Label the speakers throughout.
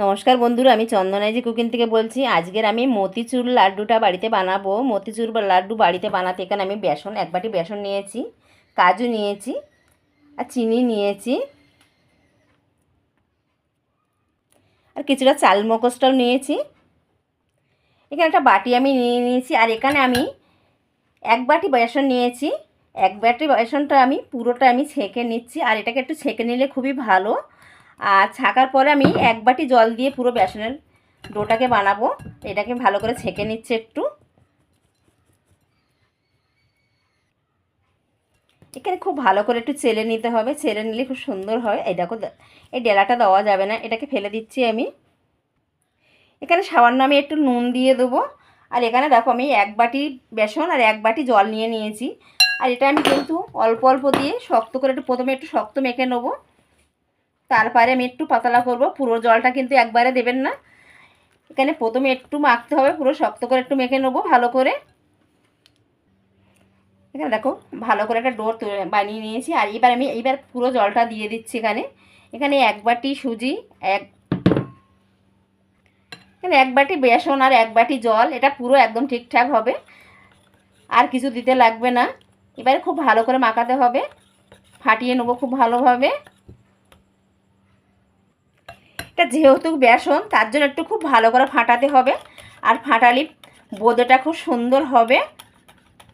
Speaker 1: নমস্কার বন্ধুরা, আমি চন্দনাইজি কুকিং থেকে বলছি। আজকের আমি মতিচুর লাড্ডুটা বাড়িতে বানাবো। মতিচুর বা লাড্ডু বাড়িতে বানাতে এখানে আমি এক বাটি বেসন নিয়েছি, কাজু নিয়েছি, আর চিনি নিয়েছি, আর কিছুটা চাল মগজটাও নিয়েছি। এখানে একটা বাটি আমি নিয়ে নিয়েছি, আর এখানে আমি এক বাটি বেসন নিয়েছি। এক বাটি বেসনটা আমি পুরোটা ছেঁকে নিচ্ছি, আর এটাকে একটু ছেঁকে নিলে খুবই ভালো। আর ছাকার পরে আমি এক বাটি জল দিয়ে পুরো বেসনের ডোটাকে বানাবো। এটাকে ভালো করে ছেঁকে নিচ্ছে একটু। এখানে খুব ভালো করে একটু চেলে নিতে হবে, চেলে নিলে খুব সুন্দর হয়। এই দেখো, এই ডেলাটা দেওয়া যাবে না, এটাকে ফেলে দিচ্ছি আমি। এখানে সামান্য আমি একটু নুন দিয়ে দেবো। আর এখানে দেখো, আমি এক বাটি বেসন আর এক বাটি জল নিয়ে নিয়েছি। আর এটা আমি কিন্তু অল্প অল্প দিয়ে শক্ত করে প্রথমে একটু শক্ত মেখে নেবো, তারপরে আমি একটু পাতলা করব। পুরো জলটা কিন্তু একবারে দেবেন না, এখানে প্রথমে একটু মাখতে হবে, পুরো শক্ত করে একটু মেখে নেবো ভালো করে। এখানে দেখো, ভালো করে একটা ডো বানিয়ে নিয়েছি। আর এইবার পুরো জলটা দিয়ে দিচ্ছি এখানে। এখানে এক বাটি সুজি, এখানে এক বাটি বেসন আর এক বাটি জল, এটা পুরো একদম ঠিকঠাক হবে, আর কিছু দিতে লাগবে না। এবারে খুব ভালো করে মাখাতে হবে, ফাটিয়ে নেবো খুব ভালোভাবে। এটা যেহেতু বেসন, তার জন্য একটু খুব ভালো করে ফাটাতে হবে। আর ফাটালে বোঁদেটা খুব সুন্দর হবে।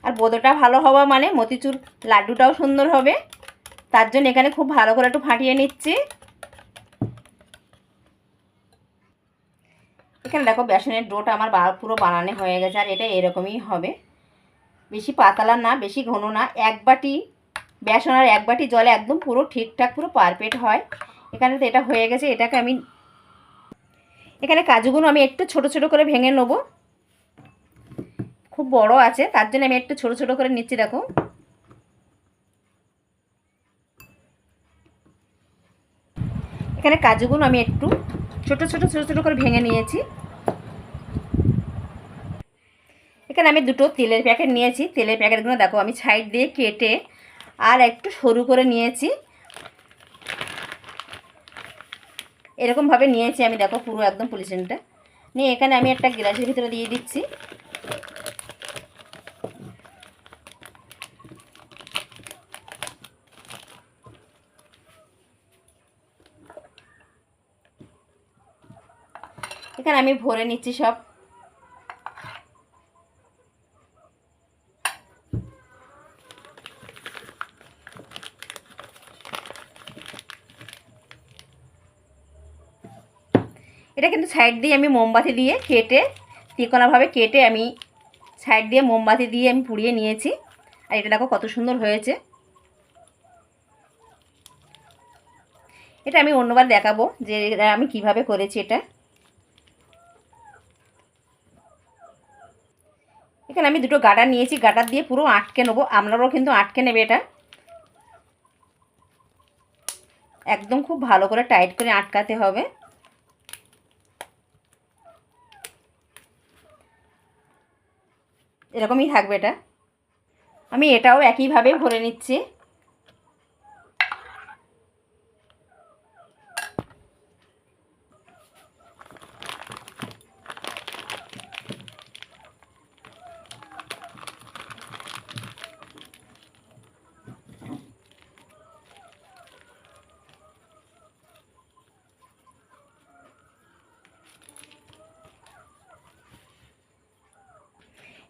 Speaker 1: আর বোঁদেটা ভালো হওয়া মানে মতিচুর লাড্ডুটাও সুন্দর হবে। তার জন্য এখানে খুব ভালো করে একটু ফাটিয়ে নিচ্ছি। এখানে দেখো, বেসনের ডোটা আমার পুরো বানানো হয়ে গেছে। আর এটা এরকমই হবে, বেশি পাতলা না, বেশি ঘন না। এক বাটি বেসন আর এক বাটি জলে একদম পুরো ঠিকঠাক, পুরো পারফেক্ট হয়। এখানে তো এটা হয়ে গেছে। এখানে কাজুগুলো আমি একটু ছোট ছোট করে ভেঙে নেব। খুব বড় আছে, তার জন্য আমি একটু ছোট ছোট করে নিচ্ছি। দেখো, এখানে কাজুগুলো আমি একটু ছোট ছোট ছোট ছোট করে ভেঙে নিয়েছি। এখানে আমি দুটো তেলের প্যাকেট নিয়েছি। তেলের প্যাকেটগুলো দেখো, আমি সাইড দিয়ে কেটে আর একটু সরু করে নিয়েছি। এরকমভাবে নিয়েছি আমি, দেখো পুরো একদম পলিথিনটা নিয়ে এখানে আমি একটা গ্লাসের ভিতরে দিয়ে দিচ্ছি। এখানে আমি ভরে নিচ্ছি সব। এটা কিন্তু সাইড দিয়ে আমি মোমবাতি দিয়ে কেটে, তিকোনাভাবে কেটে আমি সাইড দিয়ে মোমবাতি দিয়ে আমি পুড়িয়ে নিয়েছি। আর এটা দেখো কত সুন্দর হয়েছে। এটা আমি অন্যবার দেখাবো যে আমি কিভাবে করেছি এটা। এখানে আমি দুটো গার্ডার নিয়েছি, গার্ডার দিয়ে পুরো আটকে নেবো। আপনারাও কিন্তু আটকে নেবে এটা, একদম খুব ভালো করে টাইট করে আটকাতে হবে। এরকমই থাকবে এটা। আমি এটাও একইভাবে ভরে নিচ্ছি।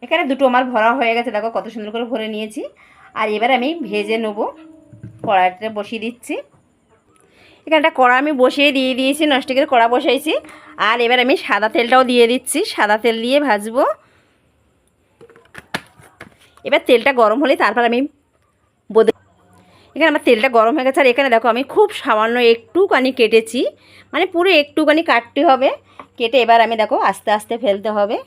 Speaker 1: এখানে দুটো আমার ভরা হয়ে গেছে, দেখো কত সুন্দর করে ভরে নিয়েছি। আর এবার আমি ভেজে নেব। কড়াইটা বসিয়ে দিচ্ছি। এখানে একটা কড়া আমি বসিয়ে দিয়েছি, ননস্টিকের কড়া বসাইছি। আর এবার আমি সাদা তেলটাও দিয়ে দিচ্ছি, সাদা তেল দিয়ে ভাজবো। এবার তেলটা গরম হলে তারপর আমি এখানে আমার তেলটা গরম হয়ে গেছে। আর এখানে দেখো, আমি খুব সামান্য একটুখানি কেটেছি, মানে পুরো একটুখানি কাটতে হবে। কেটে এবার আমি দেখো আস্তে আস্তে ফেলতে হবে।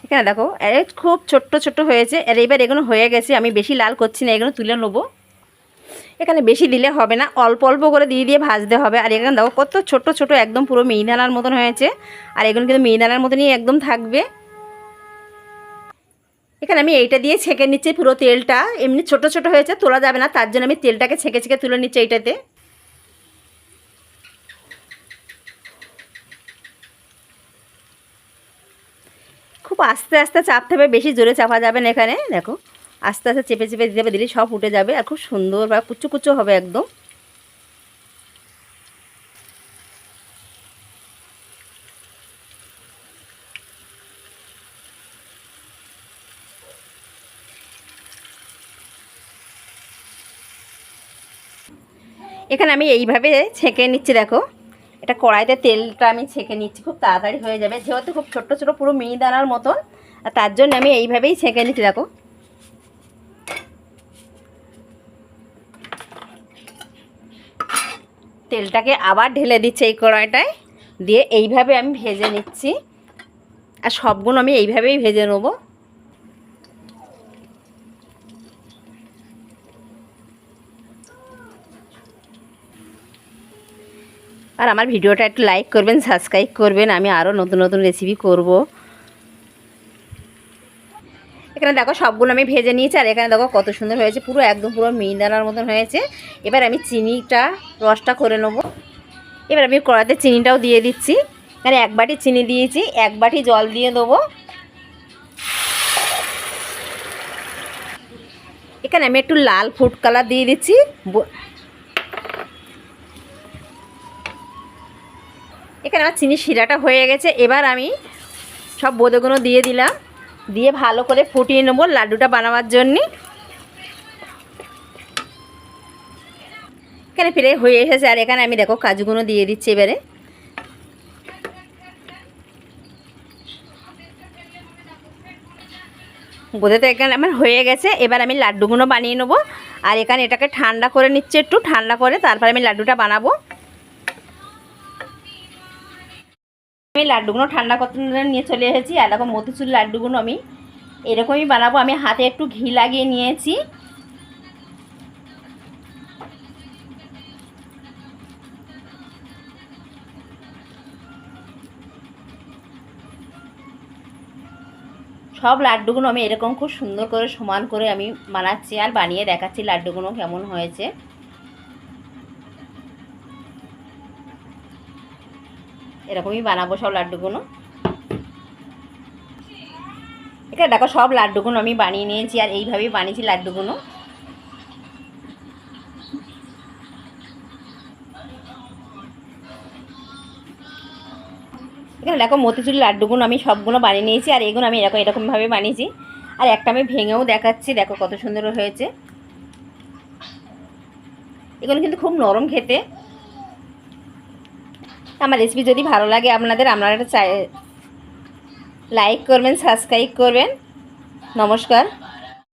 Speaker 1: এখানে দেখো খুব ছোট্ট ছোট্ট হয়েছে। আর এবার এগুলো হয়ে গেছে, আমি বেশি লাল করছি না, এগুলো তুলে নেবো। এখানে বেশি দিলে হবে না, অল্প অল্প করে দিয়ে দিয়ে ভাজতে হবে। আর এখানে দেখো কত ছোট ছোট একদম পুরো মিহিদানার মতন হয়েছে। আর এগুলো কিন্তু মিহিদানার মতনই একদম থাকবে। এখানে আমি এইটা দিয়ে ছেঁকে নিচ্ছি পুরো তেলটা। এমনি ছোট ছোট হয়েছে, তোলা যাবে না, তার জন্য আমি তেলটাকে ছেঁকে ছেঁকে তুলে নিচ্ছি এইটাতে। খুব আস্তে আস্তে চাপতে হবে, বেশি জোরে চাপা যাবে না। এখানে দেখো আস্তে আস্তে চেপে চেপে দিতে হবে, দিলে সব উঠে যাবে আর খুব সুন্দর বা কুচো কুচো হবে একদম। এখানে আমি এইভাবে ছেঁকে নিচ্ছি। দেখো এটা কড়াইতে তেলটা আমি ছেঁকে নিচ্ছি, খুব তাড়াতাড়ি হয়ে যাবে, যেহেতু খুব ছোট্ট ছোটো পুরো মিহিদানার মতন। আর তার জন্য আমি এইভাবেই ছেঁকে নিচ্ছি। দেখো তেলটাকে আবার ঢেলে দিচ্ছি এই কড়াইটায়, দিয়ে এইভাবে আমি ভেজে নিচ্ছি। আর সবগুলো আমি এইভাবেই ভেজে নেবো। আর আমার ভিডিওটা একটু লাইক করবেন, সাবস্ক্রাইব করবেন, আমি আরও নতুন নতুন রেসিপি করব। এখানে দেখো সবগুলো আমি ভেজে নিয়েছি। আর এখানে দেখো কত সুন্দর হয়েছে, পুরো একদম পুরো মিহিদানার মতন হয়েছে। এবার আমি চিনিটা রসটা করে নেবো। এবার আমি কড়াতে চিনিটাও দিয়ে দিচ্ছি। এখানে 1 বাটি চিনি দিয়েছি, 1 বাটি জল দিয়ে দেবো। এখানে আমি একটু লাল ফুড কালার দিয়ে দিচ্ছি। এখানে আমার চিনি শিরাটা হয়ে গেছে। এবার আমি সব বোঁদেগুলো দিয়ে দিলাম, দিয়ে ভালো করে ফুটিয়ে নেবো লাড্ডুটা বানাবার জন্যে। এখানে ফিরে হয়ে এসেছে। আর এখানে আমি দেখো কাজুগুলো দিয়ে দিচ্ছি এবারে। বোঁদে তো এখানে আমার হয়ে গেছে। এবার আমি লাড্ডুগুলো বানিয়ে নেবো। আর এখানে এটাকে ঠান্ডা করে নিচ্ছে, একটু ঠান্ডা করে তারপর আমি লাড্ডুটা বানাবো। আমি লাড্ডুগুলো ঠান্ডা করতে নিয়ে চলে এসেছি। আর দেখো মতিচুর লাড্ডুগুলো আমি এরকমই বানাবো। আমি হাতে একটু ঘি লাগিয়ে নিয়েছি। সব লাড্ডুগুলো আমি এরকম খুব সুন্দর করে সমান করে আমি বানাচ্ছি আর বানিয়ে দেখাচ্ছি লাড্ডুগুলো কেমন হয়েছে। এরকমই বানাবো সব লাড্ডুগুলো। এখানে দেখো সব লাড্ডুগুলো আমি বানিয়ে নিয়েছি আর এইভাবেই বানিয়েছি লাড্ডুগুলো। এখানে দেখো মতিচুর লাড্ডুগুলো আমি সবগুলো বানিয়ে নিয়েছি। আর এগুলো আমি এরকমভাবে বানিয়েছি। আর একটা আমি ভেঙেও দেখাচ্ছি, দেখো কত সুন্দর হয়েছে। এগুলো কিন্তু খুব নরম খেতে। আমার রেসিপি যদি ভালো লাগে আপনারা একটা লাইক করবেন, সাবস্ক্রাইব করবেন। নমস্কার।